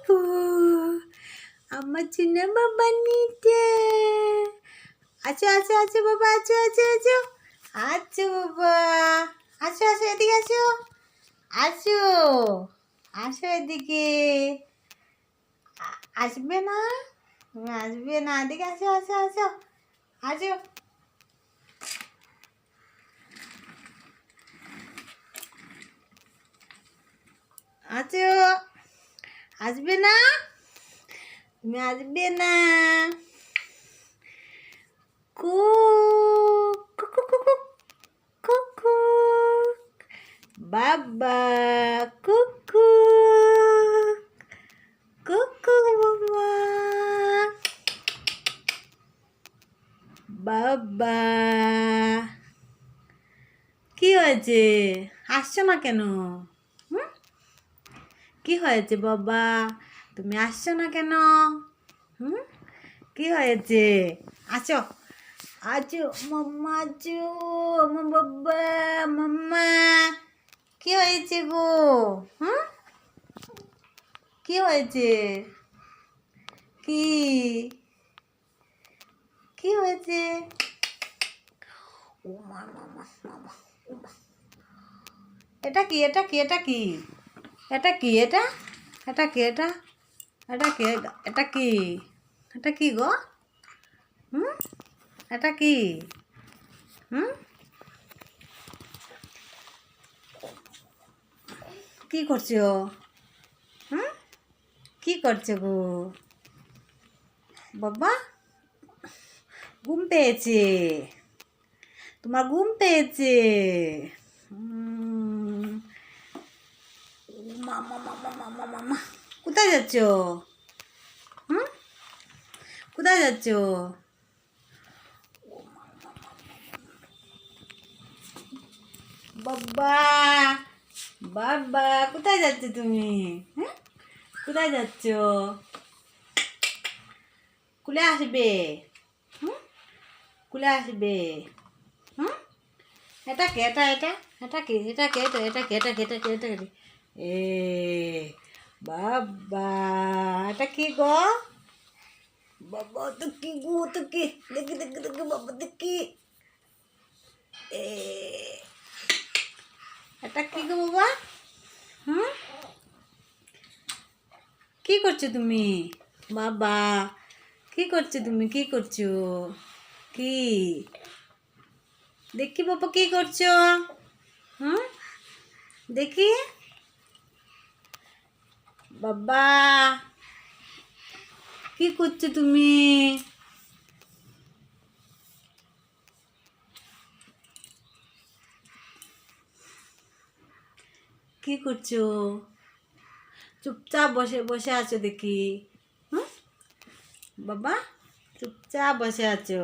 বাবু, আমার চিনা বাবা নিতে। আচ্ছা আচ্ছা আচ্ছা বাবা, আচ্ছা আচ্ছা আচ্ছা আচ্ছা বাবা, আচ্ছা আচ্ছা এদিকে আসো, আসো আসো এদিকে। আসবে না, তুমি আসবে না, এদিকে আসো আসো আসো আসো। আছো, আসবে না, তুমি আসবে না। কু কুকু কুকু কুকু, বাবা কুকু কুকু বাবা, বাবা কি হয়েছে, আসছো না কেন? হুম, কি হয়েছে বাবা, তুমি আসছো না কেন? হুম, কি হয়েছে? আছো আছো মাম্মা, আছো আমার বাবা, মাম্মা কি হয়েছে গো? হুম, কি হয়েছে? কি কি হয়েছে? ও মা, মামা মামা, এটা কি, এটা কি, এটা কি, এটা কি, এটা এটা কি, এটা এটা কি, এটা কি, এটা কি গো? হুম, এটা কি? হুম, কি করছো? হুম, কি করছো গো? বাবা ঘুম পেয়েছে, তোমার ঘুম পেয়েছে। মামা মামা মামা মামা, কোথায় যাচ্ছ? হুম, কোথায় যাচ্ছ? বাবা বাবা, কোথায় যাচ্ছ তুমি? হ্যাঁ, কোথায় যাচ্ছ? কুলে আসবে। হুম, কুলে আসবে। হুম, এটা কে, এটা এটা এটা কি, এটা কে, এটা কে, এটা কে, এটা কে, এটা কে? এ বাবা, এটা কি গো? বাবা তো কি গো, তো কি, দেখি দেখি দেখি বাবা দেখি। এ এটা কি গো বাবা? হুম, কি করছো তুমি? বাবা কি করছো তুমি, কি করছো? কি দেখি বাবা, কি করছো? হুম, দেখি বাবা, কি করছো তুমি? কি করছো? চুপচাপ বসে বসে আছো দেখি। হুম, বাবা চুপচাপ বসে আছো।